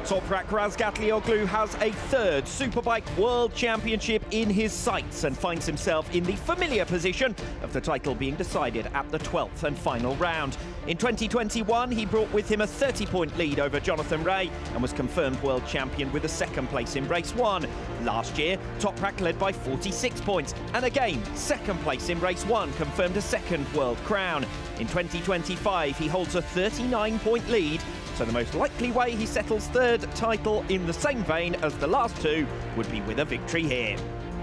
Toprak Razgatlioglu has a third Superbike World Championship in his sights and finds himself in the familiar position of the title being decided at the 12th and final round. In 2021, he brought with him a 30-point lead over Jonathan Rea and was confirmed world champion with a second place in race 1. Last year, Toprak led by 46 points and again, second place in race 1 confirmed a second world crown. In 2025, he holds a 39-point lead, so the most likely way he settles third title in the same vein as the last two would be with a victory here.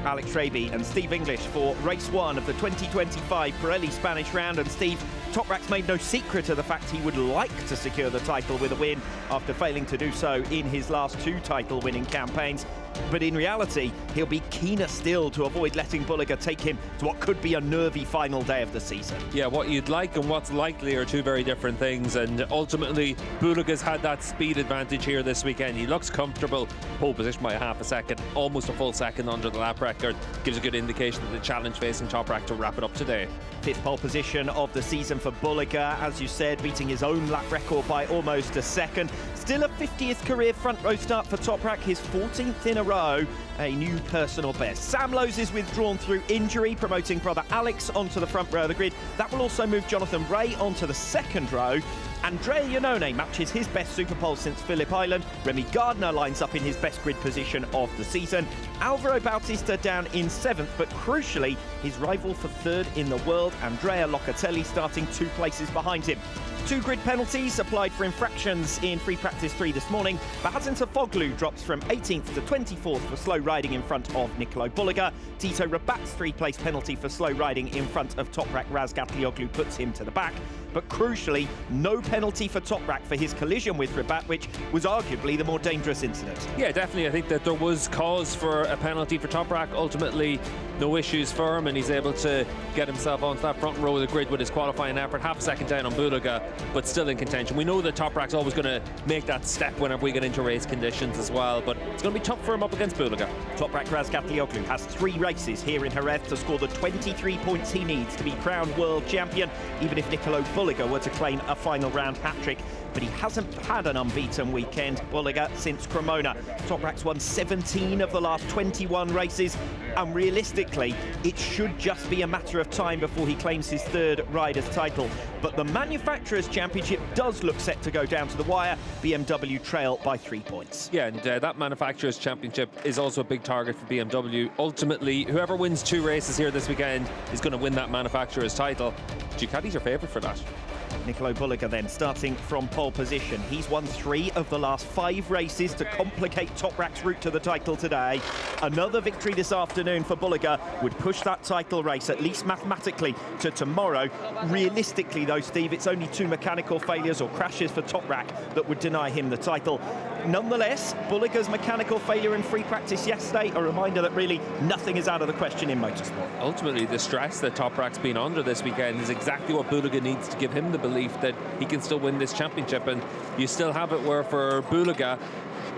Alex Raby and Steve English for race 1 of the 2025 Pirelli Spanish round. And Steve, Toprak's made no secret of the fact he would like to secure the title with a win after failing to do so in his last two title-winning campaigns. But in reality, he'll be keener still to avoid letting Bulega take him to what could be a nervy final day of the season. Yeah, what you'd like and what's likely are two very different things, and ultimately Bulega's had that speed advantage here this weekend. He looks comfortable, pole position by half a second, almost a full second under the lap record. Gives a good indication of the challenge facing Toprak to wrap it up today. Fifth pole position of the season for Bulega, as you said, beating his own lap record by almost a second. Still a 50th career front row start for Toprak, his 14th in a row, a new personal best. Sam Lowes is withdrawn through injury, promoting brother Alex onto the front row of the grid. That will also move Jonathan Rea onto the second row. Andrea Iannone matches his best Superpole since Phillip Island. Remy Gardner lines up in his best grid position of the season. Alvaro Bautista down in 7th, but crucially, his rival for third in the world, Andrea Locatelli, starting 2 places behind him. 2 grid penalties applied for infractions in free practice 3 this morning. Bahasin Tofoglu drops from 18th to 24th for slow riding in front of Nicolo Bulega. Tito Rabat's 3-place penalty for slow riding in front of Toprak Razgatlioglu puts him to the back. But crucially, no penalty for Toprak for his collision with Rabat, which was arguably the more dangerous incident. Yeah, definitely. I think that there was cause for a penalty for Toprak. Ultimately, no issues for him, and he's able to get himself onto that front row of the grid with his qualifying effort. Half a second down on Bulega, but still in contention. We know that Toprak's always going to make that step whenever we get into race conditions as well, but it's going to be tough for him up against Bulega. Toprak Razgatlioglu has 3 races here in Jerez to score the 23 points he needs to be crowned world champion, even if Nicolo Bulega were to claim a final round hat-trick. But he hasn't had an unbeaten weekend, Bulega, since Cremona. Toprak's won 17 of the last 21 races, and realistically, it should just be a matter of time before he claims his third Riders' title. But the Manufacturers' Championship does look set to go down to the wire. BMW trail by 3 points. Yeah, and that Manufacturers' Championship is also a big target for BMW. Ultimately, whoever wins 2 races here this weekend is going to win that Manufacturers' title. Ducati's your favourite for that. Nicolo Bulega then starting from pole position. He's won 3 of the last 5 races to complicate Toprak's route to the title today. Another victory this afternoon for Bulega would push that title race, at least mathematically, to tomorrow. Realistically though, Steve, it's only 2 mechanical failures or crashes for Toprak that would deny him the title. Nonetheless, Bulega's mechanical failure in free practice yesterday, a reminder that really nothing is out of the question in motorsport. Ultimately, the stress that Toprak's been under this weekend is exactly what Bulega needs to give him the belief that he can still win this championship. And you still have it where for Bulega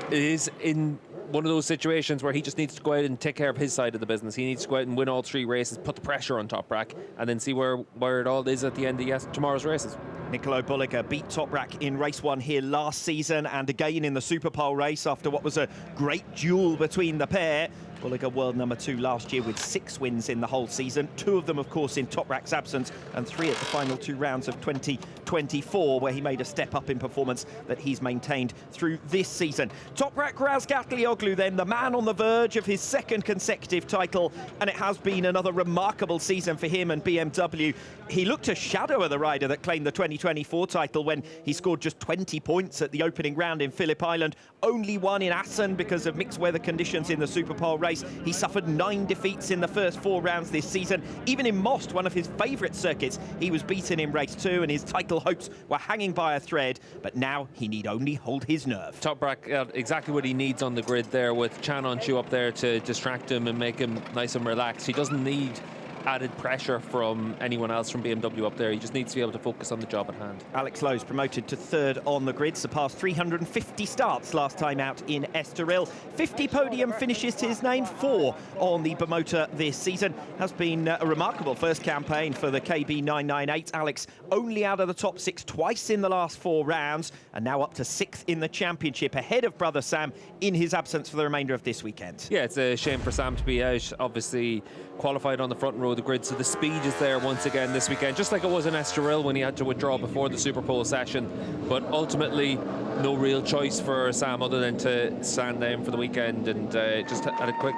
it is in one of those situations where he just needs to go out and take care of his side of the business. He needs to go out and win all 3 races, put the pressure on Toprak, and then see where it all is at the end of tomorrow's races. Nicolo Bulega beat Toprak in race 1 here last season, and again in the Superpole race after what was a great duel between the pair. Bulega world number 2 last year with 6 wins in the whole season, 2 of them of course in Toprak's absence, and 3 at the final 2 rounds of 2024, where he made a step up in performance that he's maintained through this season. Toprak Razgatlioglu then, the man on the verge of his 2nd consecutive title, and it has been another remarkable season for him and BMW. He looked a shadow of the rider that claimed the 2024 title when he scored just 20 points at the opening round in Phillip Island, only won in Assen because of mixed weather conditions in the Superpole race. He suffered 9 defeats in the first 4 rounds this season. Even in Most, one of his favourite circuits, he was beaten in race 2 and his title hopes were hanging by a thread, but now he need only hold his nerve. Toprak, exactly what he needs on the grid there, with Chan on Chu up there to distract him and make him nice and relaxed. He doesn't need added pressure from anyone else from BMW up there. He just needs to be able to focus on the job at hand. Alex Lowe's promoted to third on the grid, surpassed 350 starts last time out in Estoril. 50 podium finishes to his name, 4 on the Bimotor this season. Has been a remarkable first campaign for the KB998. Alex only out of the top 6 twice in the last 4 rounds, and now up to 6th in the championship, ahead of brother Sam in his absence for the remainder of this weekend. Yeah, it's a shame for Sam to be out. Obviously qualified on the front row of the grid, so the speed is there once again this weekend, just like it was in Estoril when he had to withdraw before the Superpole session. But ultimately, no real choice for Sam other than to stand down for the weekend. And just had a quick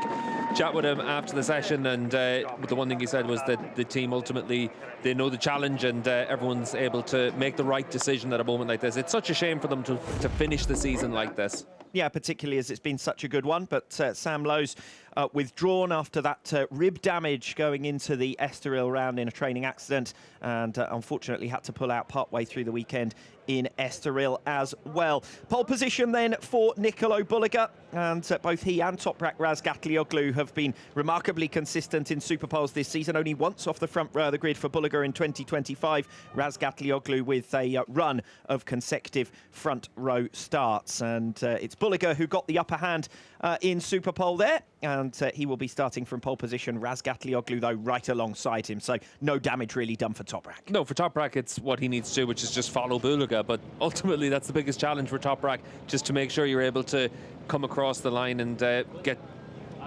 chat with him after the session, and the one thing he said was that the team ultimately, they know the challenge, and everyone's able to make the right decision at a moment like this. It's such a shame for them to finish the season like this. Yeah, particularly as it's been such a good one. But Sam Lowe's withdrawn after that rib damage going into the Estoril round in a training accident, and unfortunately had to pull out partway through the weekend in Estoril as well. Pole position then for Nicolo Bulliger, and both he and Toprak Razgatlioglu have been remarkably consistent in Superpoles this season. Only once off the front row of the grid for Bulliger in 2025. Razgatlioglu with a run of consecutive front row starts, and it's Bulliger who got the upper hand in Superpole there, and he will be starting from pole position. Razgatlioglu, though, right alongside him, so no damage really done for Toprak. No, for Toprak, it's what he needs to do, which is just follow Bulliger. But ultimately, that's the biggest challenge for Toprak, just to make sure you're able to come across the line and get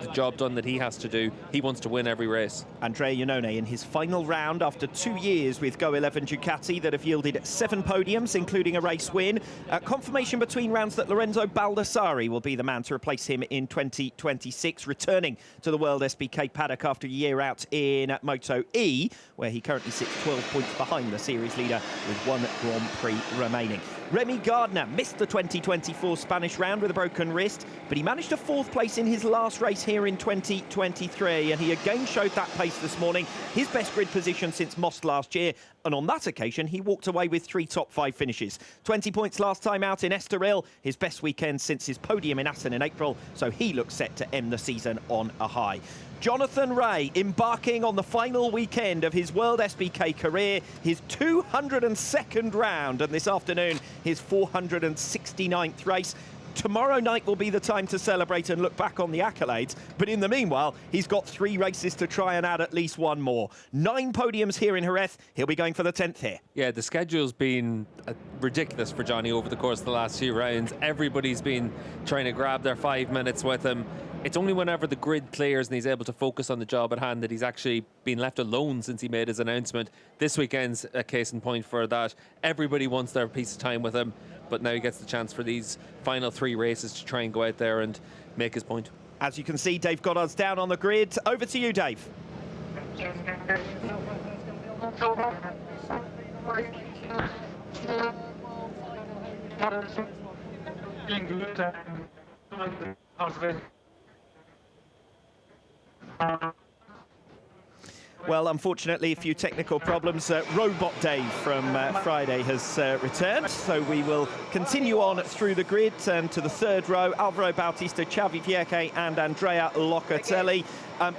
the job done that he has to do. He wants to win every race. Andrea Iannone in his final round after 2 years with Go 11 Ducati that have yielded 7 podiums, including a race win. Confirmation between rounds that Lorenzo Baldassari will be the man to replace him in 2026, returning to the World SBK paddock after a year out in Moto E, where he currently sits 12 points behind the series leader with 1 Grand Prix remaining. Remy Gardner missed the 2024 Spanish round with a broken wrist, but he managed a 4th place in his last race here in 2023, and he again showed that pace this morning, his best grid position since Most last year, and on that occasion he walked away with 3 top 5 finishes. 20 points last time out in Estoril, his best weekend since his podium in Assen in April, so he looks set to end the season on a high. Jonathan Rea embarking on the final weekend of his World SBK career, his 202nd round, and this afternoon his 469th race. Tomorrow night will be the time to celebrate and look back on the accolades, but in the meanwhile, he's got 3 races to try and add at least 1 more. 9 podiums here in Jerez. He'll be going for the 10th here. Yeah, the schedule's been ridiculous for Johnny over the course of the last few rounds. Everybody's been trying to grab their 5 minutes with him. It's only whenever the grid clears and he's able to focus on the job at hand that he's actually been left alone since he made his announcement. This weekend's a case in point for that. Everybody wants their piece of time with him, but now he gets the chance for these final 3 races to try and go out there and make his point. As you can see, Dave Goddard's down on the grid. Over to you, Dave. Well, unfortunately, a few technical problems. Robot Dave from Friday has returned, so we will continue on through the grid and to the 3rd row. Alvaro Bautista, Xavi Vierque and Andrea Locatelli.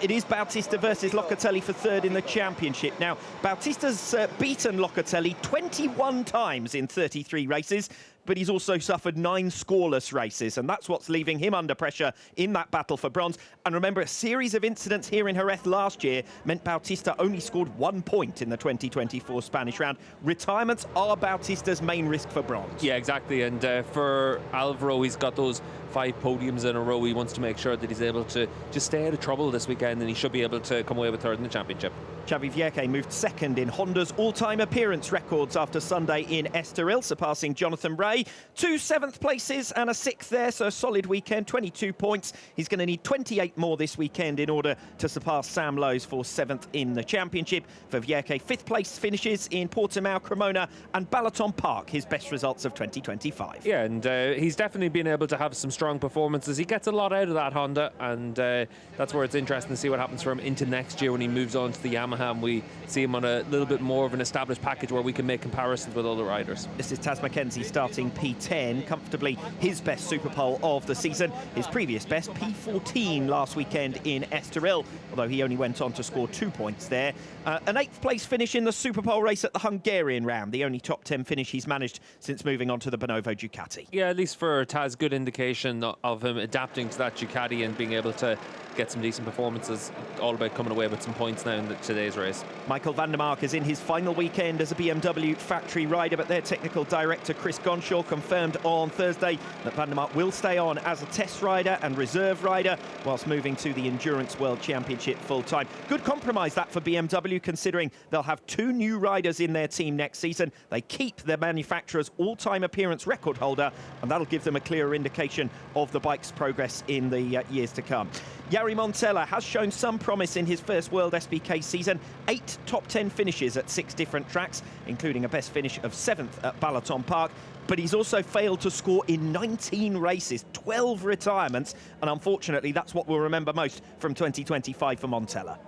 It is Bautista versus Locatelli for 3rd in the championship. Now, Bautista's beaten Locatelli 21 times in 33 races, but he's also suffered 9 scoreless races, and that's what's leaving him under pressure in that battle for bronze. And remember, a series of incidents here in Jerez last year meant Bautista only scored 1 point in the 2024 Spanish round. Retirements are Bautista's main risk for bronze. Yeah, exactly, and for Alvaro, he's got those 5 podiums in a row. He wants to make sure that he's able to just stay out of trouble this weekend, and he should be able to come away with 3rd in the championship. Xavi Vierque moved 2nd in Honda's all-time appearance records after Sunday in Estoril, surpassing Jonathan Rea. 2 7th places and a 6th there, so a solid weekend, 22 points. He's going to need 28 more this weekend in order to surpass Sam Lowe's for 7th in the championship. For Vierque, 5th place finishes in Portimao, Cremona and Balaton Park, his best results of 2025. Yeah, and he's definitely been able to have some strong performances. He gets a lot out of that Honda, and that's where it's interesting to see what happens for him into next year when he moves on to the Yamaha and we see him on a little bit more of an established package where we can make comparisons with other riders. This is Taz Mackenzie starting P10, comfortably his best Super Pole of the season. His previous best, P14 last weekend in Estoril, although he only went on to score 2 points there. An 8th place finish in the Super Pole race at the Hungarian round, the only top 10 finish he's managed since moving on to the Bonovo Ducati. Yeah, at least for Taz, good indication of him adapting to that Ducati and being able to get some decent performances. All about coming away with some points now in today's race. Michael van der Mark is in his final weekend as a BMW factory rider, but their technical director Chris Gonshaw confirmed on Thursday that van der Mark will stay on as a test rider and reserve rider whilst moving to the Endurance World Championship full-time. Good compromise that for BMW, considering they'll have 2 new riders in their team next season. They keep their manufacturer's all-time appearance record holder, and that'll give them a clearer indication of the bike's progress in the years to come. Jari Montella has shown some promise in his first World SBK season. 8 top 10 finishes at 6 different tracks, including a best finish of 7th at Balaton Park. But he's also failed to score in 19 races, 12 retirements, and unfortunately that's what we'll remember most from 2025 for Montella.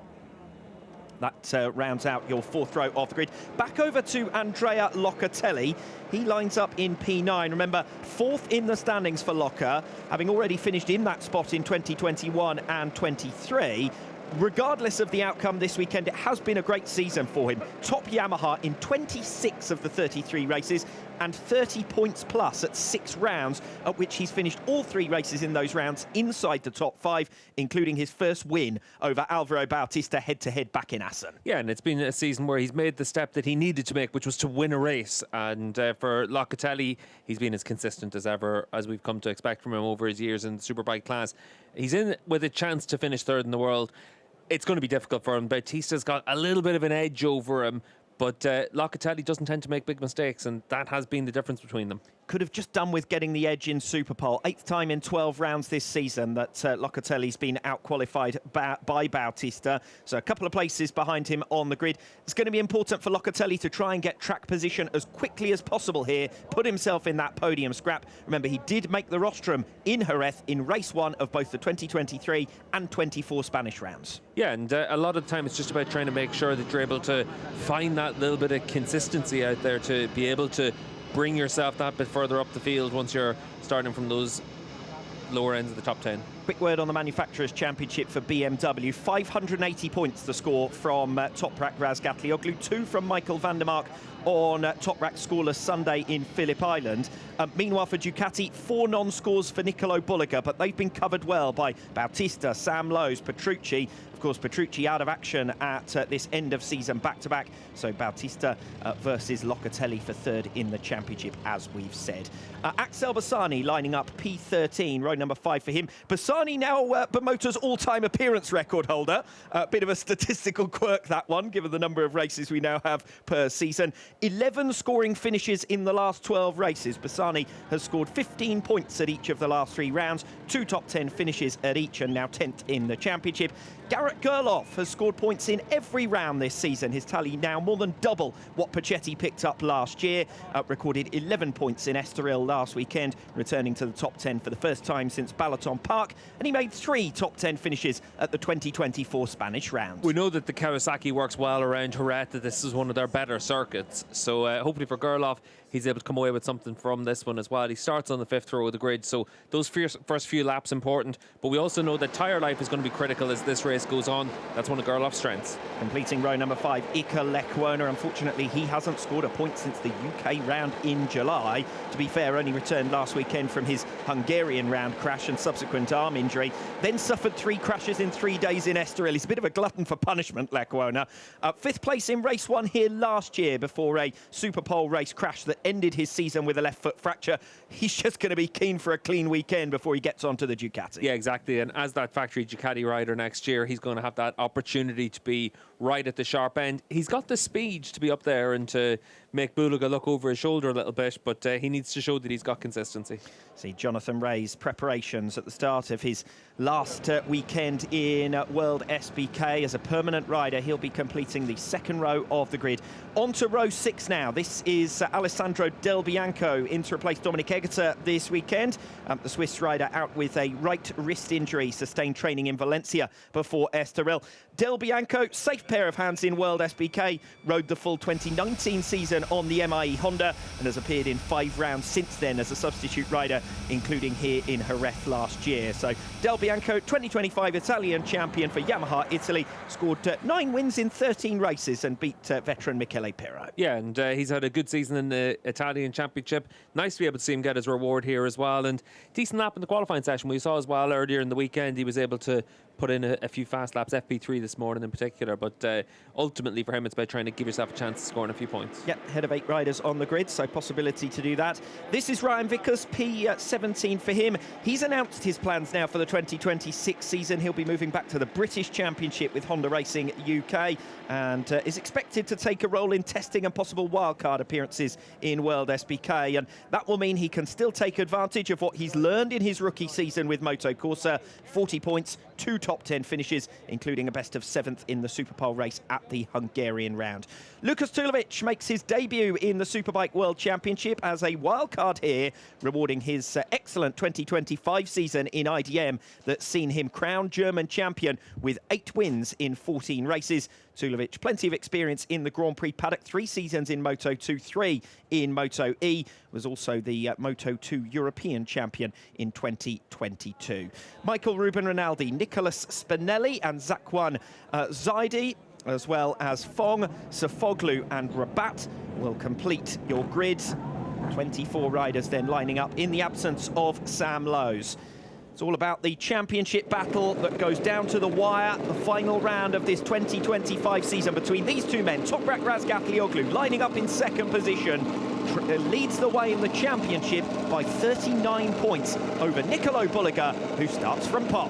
That rounds out your 4th row of the grid. Back over to Andrea Locatelli. He lines up in P9. Remember, 4th in the standings for Loca, having already finished in that spot in 2021 and 23. Regardless of the outcome this weekend, it has been a great season for him. Top Yamaha in 26 of the 33 races and 30 points plus at 6 rounds, at which he's finished all 3 races in those rounds inside the top 5, including his first win over Alvaro Bautista head-to-head back in Assen. Yeah, and it's been a season where he's made the step that he needed to make, which was to win a race. And for Locatelli, he's been as consistent as ever, as we've come to expect from him over his years in the Superbike class. He's in with a chance to finish 3rd in the world. It's going to be difficult for him. Bautista's got a little bit of an edge over him, but Locatelli doesn't tend to make big mistakes, and that has been the difference between them. Could have just done with getting the edge in Superpole. 8th time in 12 rounds this season that Locatelli's been out-qualified by Bautista. So a couple of places behind him on the grid. It's going to be important for Locatelli to try and get track position as quickly as possible here, put himself in that podium scrap. Remember, he did make the rostrum in Jerez in race 1 of both the 2023 and 24 Spanish rounds. Yeah, and a lot of the time it's just about trying to make sure that you're able to find that little bit of consistency out there to be able to bring yourself that bit further up the field once you're starting from those lower ends of the top 10. Quick word on the Manufacturers' Championship for BMW. 580 points the score from Toprak Razgatlioglu, 2 from Michael van der Mark on Toprak scoreless Sunday in Phillip Island. Meanwhile for Ducati, 4 non-scores for Nicolo Bulliger, but they've been covered well by Bautista, Sam Lowes, Petrucci. Of course, Petrucci out of action at this end of season back-to-back. So Bautista versus Locatelli for 3rd in the championship, as we've said. Axel Bassani lining up P13, row number 5 for him. Bassani now Bemota's all-time appearance record holder. A bit of a statistical quirk, that one, given the number of races we now have per season. 11 scoring finishes in the last 12 races. Bassani has scored 15 points at each of the last 3 rounds, 2 top 10 finishes at each, and now 10th in the championship. Garrett Gerloff has scored points in every round this season. His tally now more than double what Pacetti picked up last year. Recorded 11 points in Estoril last weekend, returning to the top 10 for the first time since Balaton Park, and he made 3 top 10 finishes at the 2024 Spanish round. We know that the Kawasaki works well around Jerez, that this is one of their better circuits, so hopefully for Gerloff he's able to come away with something from this one as well. He starts on the 5th row of the grid, so those first few laps important, but we also know that tyre life is going to be critical as this race goes on. That's one of Gerloff's strengths. Completing row number 5, Iker Lekwona. Unfortunately, he hasn't scored a point since the UK round in July. To be fair, only returned last weekend from his Hungarian round crash and subsequent arm injury. Then suffered 3 crashes in 3 days in Estoril. He's a bit of a glutton for punishment, Lekwona. 5th place in race 1 here last year before a Superpole race crash that ended his season with a left foot fracture. He's just going to be keen for a clean weekend before he gets onto the Ducati. Yeah, exactly. And as that factory Ducati rider next year, he's going to have that opportunity to be right at the sharp end. He's got the speed to be up there and to make Bulliger look over his shoulder a little bit, but he needs to show that he's got consistency. See Jonathan Ray's preparations at the start of his last weekend in World SBK. As a permanent rider, he'll be completing the second row of the grid. On to row 6 now. This is Alessandro Del Bianco in to replace Dominic Egerter this weekend. The Swiss rider out with a right wrist injury, sustained training in Valencia before Estoril. Del Bianco, safe pair of hands in World SBK, rode the full 2019 season on the MIE Honda and has appeared in 5 rounds since then as a substitute rider, including here in Jerez last year. So Del Bianco, 2025 Italian champion for Yamaha Italy, scored 9 wins in 13 races and beat veteran Michele Pirro. Yeah, and he's had a good season in the Italian Championship. Nice to be able to see him get his reward here as well. And decent lap in the qualifying session. We saw as well earlier in the weekend he was able to put in a few fast laps, FP3 this morning in particular, but ultimately for him it's about trying to give yourself a chance of scoring a few points. Yep, head of 8 riders on the grid, so possibility to do that. This is Ryan Vickers, P17 for him. He's announced his plans now for the 2026 season. He'll be moving back to the British Championship with Honda Racing UK and is expected to take a role in testing and possible wildcard appearances in World SBK, and that will mean he can still take advantage of what he's learned in his rookie season with Moto Corsa. 40 points, 2 top 10 finishes, including a best of 7th in the Superpole race at the Hungarian round. Lukas Tulovic makes his debut in the Superbike World Championship as a wildcard here, rewarding his excellent 2025 season in IDM that's seen him crowned German champion with 8 wins in 14 races. Tulovic, plenty of experience in the Grand Prix paddock, 3 seasons in Moto 2, 3 in Moto E, was also the Moto 2 European champion in 2022. Michael Ruben Rinaldi, Nicholas Spinelli and Zakwan Zaidi, as well as Fong, Safoglu and Rabat will complete your grid. 24 riders then lining up in the absence of Sam Lowes. It's all about the championship battle that goes down to the wire, the final round of this 2025 season between these two men. Toprak Razgatlioglu lining up in 2nd position, leads the way in the championship by 39 points over Nicolo Bulliger, who starts from pole.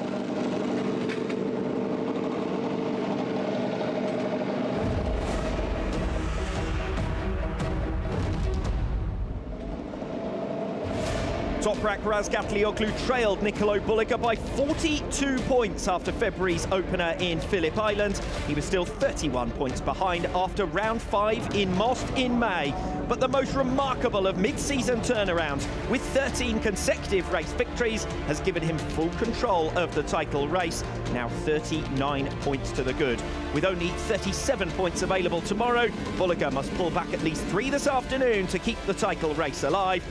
Toprak Razgatlioglu trailed Nicolo Bulliger by 42 points after February's opener in Phillip Island. He was still 31 points behind after round 5 in Most in May. But the most remarkable of mid-season turnarounds, with 13 consecutive race victories, has given him full control of the title race. Now 39 points to the good. With only 37 points available tomorrow, Bulliger must pull back at least 3 this afternoon to keep the title race alive.